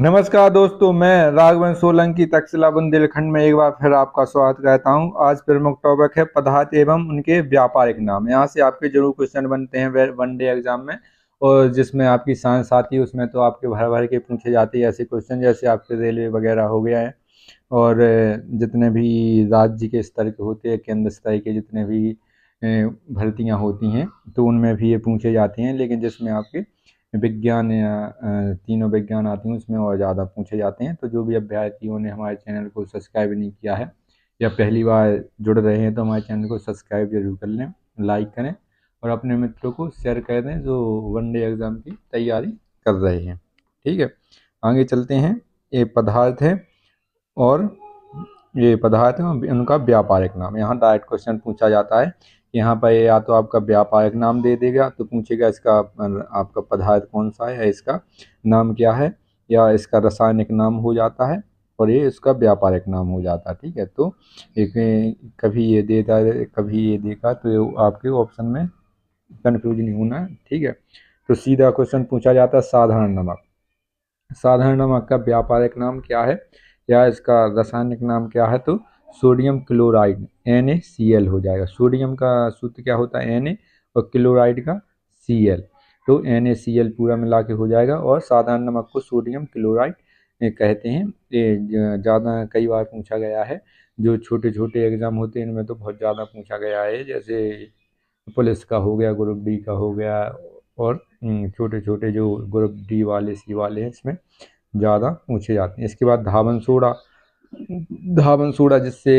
नमस्कार दोस्तों, मैं राघवन सोलंकी तक्षशिला बुंदेलखंड में एक बार फिर आपका स्वागत करता हूं। आज प्रमुख टॉपिक है पदार्थ एवं उनके व्यापारिक नाम। यहां से आपके जरूर क्वेश्चन बनते हैं वनडे एग्जाम में, और जिसमें आपकी साइंस आती है उसमें तो आपके भर भर के पूछे जाते हैं ऐसे क्वेश्चन, जैसे आपके रेलवे वगैरह हो गया है, और जितने भी राज्य के स्तर के होते हैं, केंद्र स्तर के जितने भी भर्तियाँ होती हैं तो उनमें भी ये पूछे जाते हैं। लेकिन जिसमें आपके विज्ञान या तीनों विज्ञान आती हैं उसमें और ज़्यादा पूछे जाते हैं। तो जो भी अभ्यर्थियों ने हमारे चैनल को सब्सक्राइब नहीं किया है या पहली बार जुड़ रहे हैं तो हमारे चैनल को सब्सक्राइब जरूर कर लें, लाइक करें और अपने मित्रों को शेयर कर दें जो वनडे एग्ज़ाम की तैयारी कर रहे हैं। ठीक है, आगे चलते हैं। ये पदार्थ है और ये पदार्थ है उनका व्यापारिक नाम। यहाँ डायरेक्ट क्वेश्चन पूछा जाता है। यहाँ पर या तो आपका व्यापारिक नाम दे देगा तो पूछेगा इसका आपका पदार्थ कौन सा है या इसका नाम क्या है, या इसका रासायनिक नाम हो जाता है और ये इसका व्यापारिक नाम हो जाता है। ठीक है, तो एक कभी ये देता है कभी ये देगा, तो आपके ऑप्शन में कन्फ्यूज नहीं होना है। ठीक है, तो सीधा क्वेश्चन पूछा जाता है साधारण नमक। साधारण नमक का व्यापारिक नाम क्या है या इसका रासायनिक नाम क्या है, तो सोडियम क्लोराइड NaCl हो जाएगा। सोडियम का सूत्र क्या होता है Na, और क्लोराइड का Cl, तो NaCl पूरा मिला के हो जाएगा। और साधारण नमक को सोडियम क्लोराइड कहते हैं। ये ज़्यादा कई बार पूछा गया है। जो छोटे छोटे एग्जाम होते हैं इनमें तो बहुत ज़्यादा पूछा गया है, जैसे पुलिस का हो गया, ग्रुप डी का हो गया, और छोटे छोटे जो ग्रुप डी वाले सी वाले हैं इसमें ज़्यादा पूछे जाते हैं। इसके बाद धावन सोडा। धावन सोडा जिससे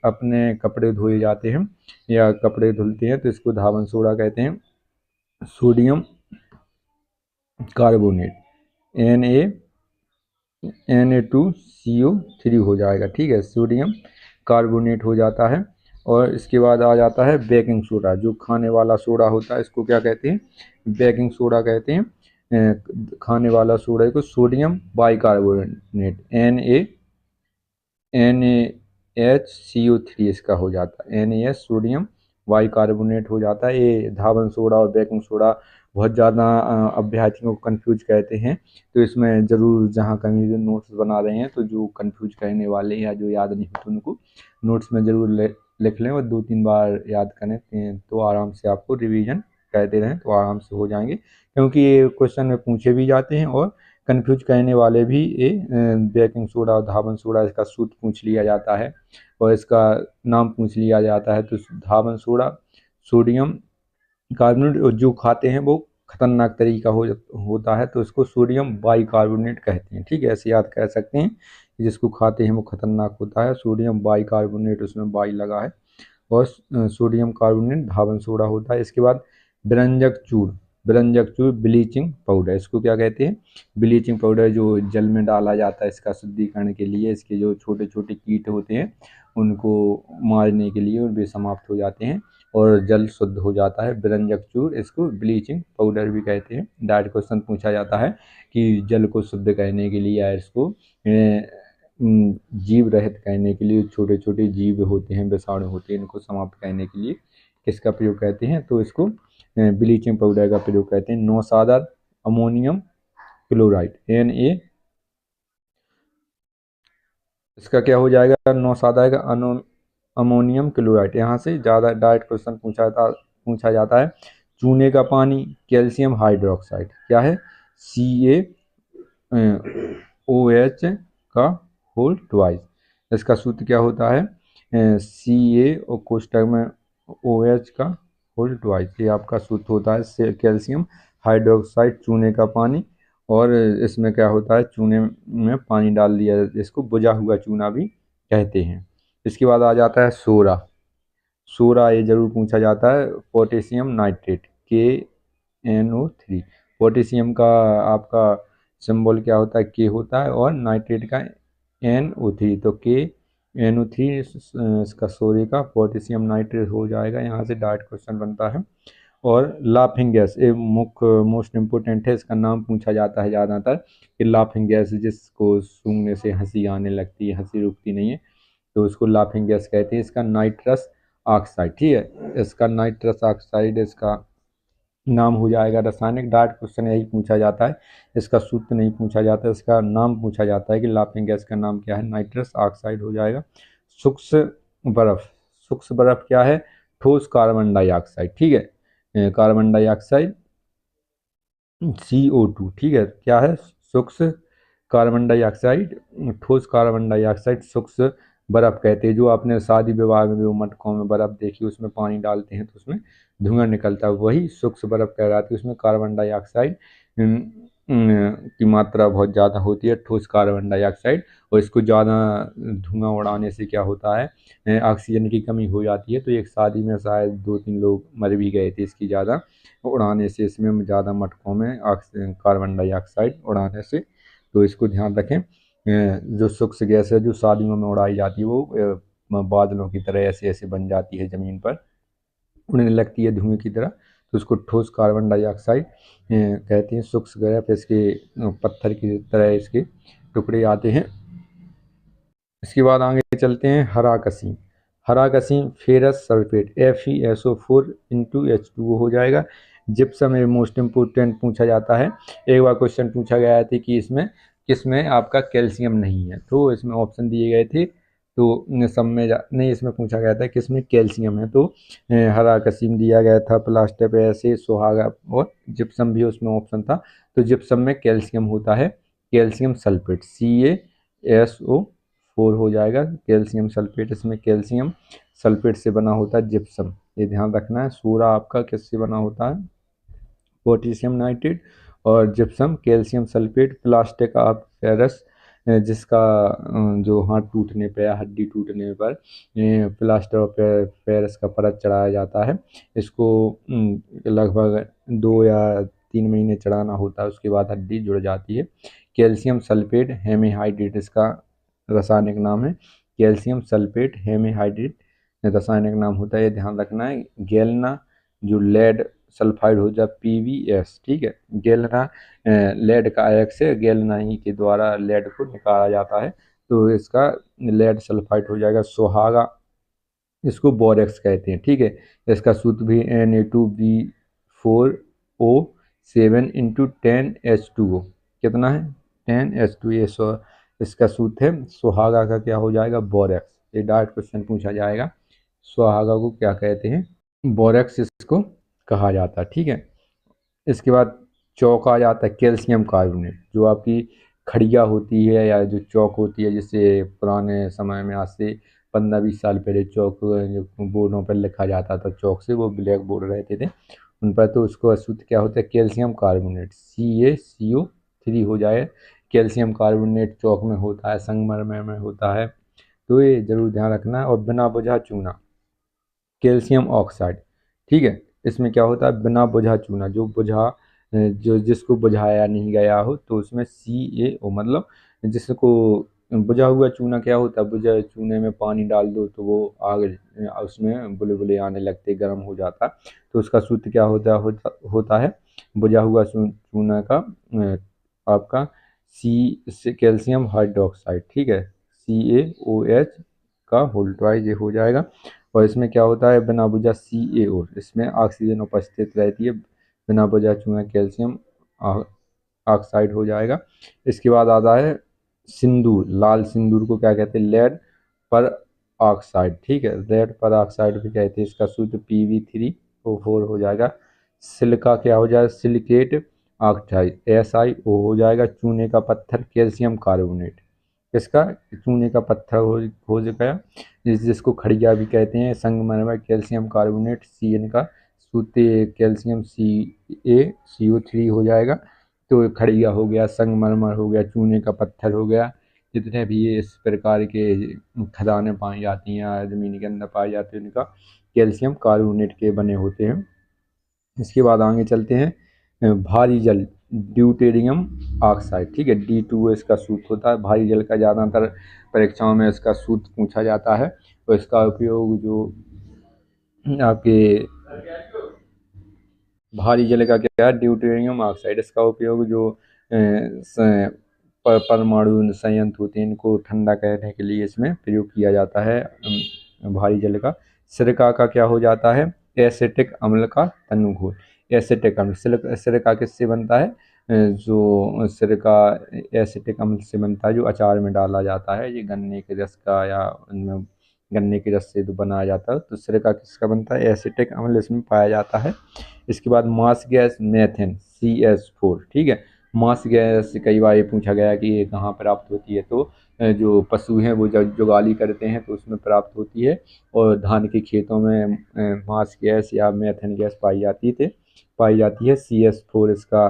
अपने कपड़े धोए जाते हैं या कपड़े धुलते हैं तो इसको धावन सोडा कहते हैं। सोडियम कार्बोनेट Na2CO3 हो जाएगा। ठीक है, सोडियम कार्बोनेट हो जाता है। और इसके बाद आ जाता है बेकिंग सोडा। जो खाने वाला सोडा होता है इसको क्या कहते हैं, बेकिंग सोडा कहते हैं। खाने वाला सोडा को सोडियम बाइकार्बोनेट NaHCO3 इसका हो जाता है। NaH सोडियम बाइकार्बोनेट हो जाता है। ये धावन सोडा और बेकिंग सोडा बहुत ज़्यादा अभ्यर्थियों को कंफ्यूज कहते हैं। तो इसमें ज़रूर जहाँ कहीं जो नोट्स बना रहे हैं तो जो कंफ्यूज करने वाले या जो याद नहीं होते उनको नोट्स में ज़रूर लिख लें और 2-3 बार याद करें तो आराम से आपको रिवीजन करते रहें तो आराम से हो जाएंगे। क्योंकि ये क्वेश्चन में पूछे भी जाते हैं और कंफ्यूज करने वाले भी ये बेकिंग सोडा और धावन सोडा इसका सूत्र पूछ लिया जाता है और इसका नाम पूछ लिया जाता है। तो धावन सोडा सोडियम कार्बोनेट जो खाते हैं वो खतरनाक तरीका होता है तो इसको सोडियम बाइकार्बोनेट कहते हैं। ठीक है, ऐसे याद कर सकते हैं कि जिसको खाते हैं वो खतरनाक होता है। सोडियम बाइकार्बोनेट, उसमें बाई लगा है, और सोडियम कार्बोनेट धावन सोडा होता है। इसके बाद व्यंजक चूर्ण। व्यंजक चूर्ण ब्लीचिंग पाउडर, इसको क्या कहते हैं, ब्लीचिंग पाउडर जो जल में डाला जाता है इसका शुद्धिकरण के लिए। इसके जो छोटे छोटे कीट होते हैं उनको मारने के लिए और वे समाप्त हो जाते हैं और जल शुद्ध हो जाता है। व्यंजक चूर्ण, इसको ब्लीचिंग पाउडर भी कहते हैं। डायरेक्ट क्वेश्चन पूछा जाता है कि जल को शुद्ध करने के लिए या इसको जीव रहित करने के लिए, छोटे छोटे जीव होते हैं, विषाणु होते हैं, इनको समाप्त करने के लिए किसका प्रयोग करते हैं, तो इसको ब्लीचिंग पाउडर का प्रयोग करते हैं। नौसादा अमोनियम क्लोराइड Na, इसका क्या हो जाएगा, नौसादा का अमोनियम क्लोराइड। यहाँ से ज़्यादा डायरेक्ट क्वेश्चन पूछा जाता है। चूने का पानी कैल्शियम हाइड्रोक्साइड क्या है, CaOH का होल ट्वाइस। इसका सूत्र क्या होता है, Ca और कोष्टक में OH का होल ट्वाइस, ये आपका सूत्र होता है। कैल्शियम हाइड्रोक्साइड चूने का पानी, और इसमें क्या होता है, चूने में पानी डाल दिया, इसको बुझा हुआ चूना भी कहते हैं। इसके बाद आ जाता है सोरा। सोरा ये जरूर पूछा जाता है। Potassium nitrate KNO3। पोटेशियम का आपका सिंबल क्या होता है, K होता है, और नाइट्रेट का NO3, तो KNO3 इसका सोरे का पोटेशियम नाइट्रेट हो जाएगा। यहाँ से डायरेक्ट क्वेश्चन बनता है। और लाफिंग गैस ये मोस्ट इम्पोर्टेंट है, इसका नाम पूछा जाता है ज़्यादातर कि लाफिंग गैस जिसको सूंघने से हंसी आने लगती है, हंसी रुकती नहीं है, तो उसको लाफिंग गैस कहते हैं। इसका नाइट्रस ऑक्साइड, ठीक है, इसका नाइट्रस ऑक्साइड इसका नाम हो जाएगा रासायनिक। डायरेक्ट क्वेश्चन यही पूछा जाता है, इसका सूत्र नहीं पूछा जाता, इसका नाम पूछा जाता है कि लाफिंग गैस का नाम क्या है, नाइट्रस ऑक्साइड हो जाएगा। शुष्क बर्फ, शुष्क बर्फ क्या है, ठोस कार्बन डाइऑक्साइड, ठीक है, कार्बन डाइऑक्साइड CO2, ठीक है, क्या है, शुष्क कार्बन डाइऑक्साइड, ठोस कार्बन डाइऑक्साइड शुष्क बर्फ कहते हैं। जो आपने शादी विवाह में वो मटकों में बर्फ देखी, उसमें पानी डालते हैं तो उसमें धुआं निकलता है, वही शुष्क बर्फ कहलाती है। उसमें कार्बन डाइऑक्साइड की मात्रा बहुत ज़्यादा होती है, ठोस कार्बन डाइऑक्साइड, और इसको ज़्यादा धुआं उड़ाने से क्या होता है, ऑक्सीजन की कमी हो जाती है। तो एक शादी में शायद 2-3 लोग मर भी गए थे इसकी ज़्यादा उड़ाने से, इसमें ज़्यादा मटकों में कार्बन डाइऑक्साइड उड़ाने से। तो इसको ध्यान रखें। जो शुष्क गैस है जो शादियों में उड़ाई जाती है वो बादलों की तरह ऐसे ऐसे बन जाती है, ज़मीन पर उड़ने लगती है धुएं की तरह, तो उसको ठोस कार्बन डाइऑक्साइड कहते हैं। शुष्क गैस इसके पत्थर की तरह इसके टुकड़े आते हैं। इसके बाद आगे चलते हैं हरा कसीम। हरा कसीम फेरस सल्फेट FeSO4 × H2O हो जाएगा। जिप्सम मोस्ट इम्पोर्टेंट पूछा जाता है। एक बार क्वेश्चन पूछा गया था कि इसमें किसमें आपका कैल्शियम नहीं है, तो इसमें ऑप्शन दिए गए थे, तो सब में नहीं, इसमें पूछा गया था किसमें कैल्शियम है, तो हरा कसीम दिया गया था, प्लास्टर ऐसे सुहागा और जिप्सम भी उसमें ऑप्शन था। तो जिप्सम में कैल्शियम होता है, कैल्शियम सल्फेट CaSO4 हो जाएगा, कैल्शियम सल्फेट। इसमें कैल्शियम सल्फेट से बना होता है जिप्सम, ये ध्यान रखना है। सोडा आपका किससे बना होता है, पोटेशियम नाइट्रेट, और gypsum calcium sulphate. Plastic of ferrous, जिसका जो हाथ टूटने पर या हड्डी टूटने पर प्लास्टर ऑफ पेरिस का परत चढ़ाया जाता है। इसको लगभग 2 या 3 महीने चढ़ाना होता है, उसके बाद हड्डी जुड़ जाती है। कैल्शियम सल्फेट हेमीहाइड्रेट इसका रासायनिक नाम है, कैल्शियम सल्फेट हेमीहाइड्रेट रासायनिक नाम होता है, ये ध्यान रखना है। गैल्ना जो लेड सल्फाइड हो जाए PbS, ठीक है, गैल्ना लेड का आयक से गैल्नाई के द्वारा लेड को निकाला जाता है, तो इसका लेड सल्फाइड हो जाएगा। सुहागा इसको बोरेक्स कहते हैं, ठीक है, इसका सूत्र भी Na2B4O7 × 10H2O कितना है, 10H2, ये इसका सूत्र है। सुहागा का क्या हो जाएगा, बोरेक्स, ये डायरेक्ट क्वेश्चन पूछा जाएगा। सुहागा को क्या कहते हैं, बोरेक्स इसको कहा जाता है, ठीक है। इसके बाद चौक आ जाता है, कैल्शियम कार्बोनेट, जो आपकी खड़िया होती है या जो चौक होती है, जिससे पुराने समय में आज से 15-20 साल पहले चौक जो बोर्डों पर लिखा जाता था चौक से, वो ब्लैक बोर्ड रहते थे उन पर, तो उसको सूत्र क्या होता है, कैल्शियम कार्बोनेट CaCO3 हो जाए। कैल्शियम कार्बोनेट चौक में होता है, संगमरमर में होता है, तो ये जरूर ध्यान रखना है। और बिना बुझा चूना कैल्शियम ऑक्साइड, ठीक है, इसमें क्या होता है, बिना बुझा चूना, जो बुझा जो जिसको बुझाया नहीं गया हो, तो उसमें CaO, मतलब जिसको बुझा हुआ चूना क्या होता है, बुझा चूने में पानी डाल दो तो वो आग उसमें बुलबुले आने लगते, गर्म हो जाता, तो उसका सूत्र क्या होता है, बुझा हुआ चूना का आपका से कैल्शियम हाइड्रोक्साइड, ठीक है, CaOH का होल ट्वाइस ये हो जाएगा। और इसमें क्या होता है, बिना बुझा CaO, इसमें ऑक्सीजन उपस्थित रहती है, बिना बुझा चूना कैल्शियम ऑक्साइड हो जाएगा। इसके बाद आता है सिंदूर, लाल सिंदूर को क्या कहते हैं, लेड पर ऑक्साइड, ठीक है, लेड पर ऑक्साइड भी कहते हैं, इसका सूत्र Pb3O4 हो जाएगा। सिलिका क्या हो जाएगा, सिलिकेट ऑक्साइड SiO हो जाएगा। चूने का पत्थर कैल्शियम कार्बोनेट, इसका चूने का पत्थर हो गया, जिसको खड़िया भी कहते हैं। संगमरमर कैल्शियम कार्बोनेट CN का सूत्र कैल्शियम CaCO3 हो जाएगा। तो खड़िया हो गया, संगमरमर हो गया, चूने का पत्थर हो गया, जितने भी ये इस प्रकार के खदानें पाई जाती हैं ज़मीन के अंदर पाई जाती हैं, उनका कैल्शियम कार्बोनेट के बने होते हैं। इसके बाद आगे चलते हैं भारी जल ड्यूटेरियम ऑक्साइड, ठीक है, D2O इसका सूत्र होता है। भारी जल का ज़्यादातर परीक्षाओं में इसका सूत्र पूछा जाता है, और इसका उपयोग जो आपके भारी जल का क्या है, ड्यूटेरियम ऑक्साइड, इसका उपयोग जो परमाणु संयंत्र होते हैं इनको ठंडा करने के लिए इसमें प्रयोग किया जाता है भारी जल का। सिरका का क्या हो जाता है, एसिटिक अम्ल का तनुघोल, एसिटिक अम्ल। सिरका किससे बनता है? जो सिरका एसिटिक अम्ल से बनता है, जो अचार में डाला जाता है। ये गन्ने के रस का या गन्ने के रस से तो बनाया जाता है। तो सिरका किसका बनता है? एसिटिक अम्ल इसमें पाया जाता है। इसके बाद मास गैस मेथेन CH4, ठीक है। मास गैस कई बार ये पूछा गया कि ये कहाँ प्राप्त होती है, तो जो पशु हैं वो जब जुगाली करते हैं तो उसमें प्राप्त होती है। और धान के खेतों में मास गैस या मेथेन गैस पाई जाती है। CH4 इसका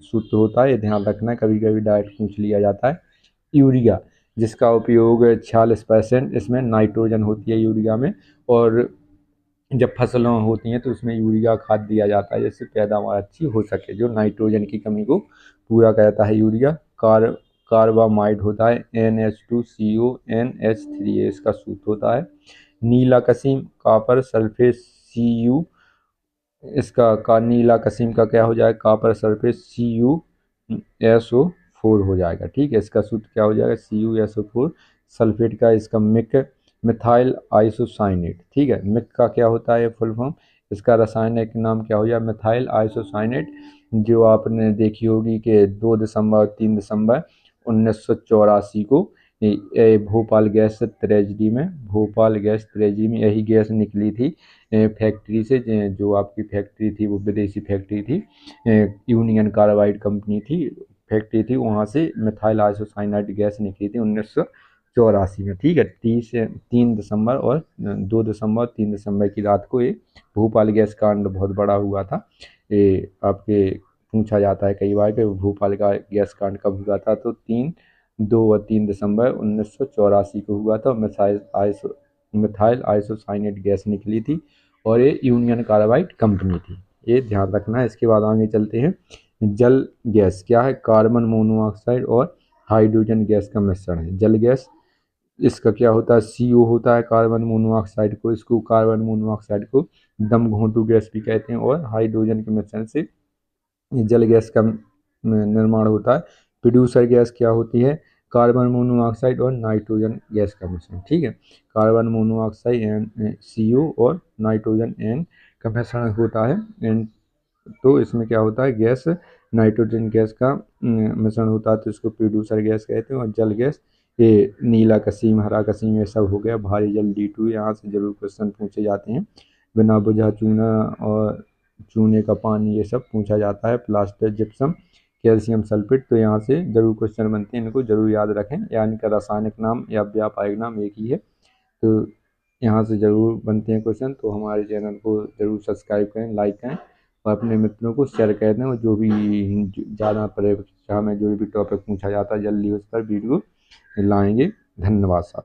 सूत्र होता है, ये ध्यान रखना है, कभी कभी डायरेक्ट पूछ लिया जाता है। यूरिया, जिसका उपयोग 46% इसमें नाइट्रोजन होती है यूरिया में। और जब फसलों होती हैं तो उसमें यूरिया खाद दिया जाता है जिससे पैदावार अच्छी हो सके, जो नाइट्रोजन की कमी को पूरा करता है यूरिया। कार्बामाइड होता है NH2CONH3, इसका सूत्र होता है। नीला कसीम कापर सल्फेट Cu, इसका नीला कसीम का क्या हो जाएगा? कापर सल्फेट CuSO4 हो जाएगा, ठीक है। इसका सूत्र क्या हो जाएगा? CuSO4। सल्फेट का इसका मिथाइल आइसोसाइनेट, ठीक है। मिक का क्या होता है फुल फॉर्म? इसका रासायनिक नाम क्या हो जाएगा? Methyl isocyanate. जो आपने देखी होगी कि 2 दिसंबर और 3 दिसंबर 1984 को भोपाल गैस ट्रेजडी में यही गैस निकली थी फैक्ट्री से। जो आपकी फैक्ट्री थी वो विदेशी फैक्ट्री थी, यूनियन कार्बाइड कंपनी थी, फैक्ट्री थी, वहाँ से मिथाइल आइसोसाइनाइड गैस निकली थी 1984 में, ठीक है। 3 दिसंबर और 2 दिसंबर 3 दिसंबर की रात को ये भोपाल गैस कांड बहुत बड़ा हुआ था। ये आपके पूछा जाता है कई बार कि भोपाल का गैस कांड कब हुआ था, तो 2 और 3 दिसंबर 1984 को हुआ था। मिथाइल आइसोसाइनेट गैस निकली थी और ये यूनियन कार्बाइड कंपनी थी, ये ध्यान रखना है। इसके बाद आगे चलते हैं। जल गैस क्या है? कार्बन मोनोऑक्साइड और हाइड्रोजन गैस का मिश्रण है जल गैस। इसका क्या होता है? CO होता है कार्बन मोनोऑक्साइड को, इसको कार्बन मोनोऑक्साइड को दम घोंटू गैस भी कहते हैं। और हाइड्रोजन के मिश्रण से जल गैस का निर्माण होता है। प्रोड्यूसर गैस क्या होती है? कार्बन मोनोऑक्साइड और नाइट्रोजन गैस का मिश्रण, ठीक है। कार्बन मोनोऑक्साइड CO और नाइट्रोजन N का मिश्रण होता है। तो इसमें क्या होता है? गैस नाइट्रोजन गैस का मिश्रण होता है, तो इसको प्रोड्यूसर गैस कहते हैं। और जल गैस, ये नीला कसीम, हरा कसीम, ये सब हो गया। भारी जल D2, यहाँ से जरूर क्वेश्चन पूछे जाते हैं। बिना बुझा चूना और चूने का पानी, ये सब पूछा जाता है। प्लास्टर, जिप्सम, कैल्शियम सल्फेट, तो यहाँ से जरूर क्वेश्चन बनते हैं, इनको जरूर याद रखें। या इनका रासायनिक नाम या व्यापारिक नाम एक ही है, तो यहाँ से जरूर बनते हैं क्वेश्चन। तो हमारे चैनल को जरूर सब्सक्राइब करें, लाइक करें और अपने मित्रों को शेयर कर दें। और जो भी ज़्यादा परीक्षा में जो भी टॉपिक पूछा जाता है जल्दी उस पर वीडियो लाएंगे। धन्यवाद साहब।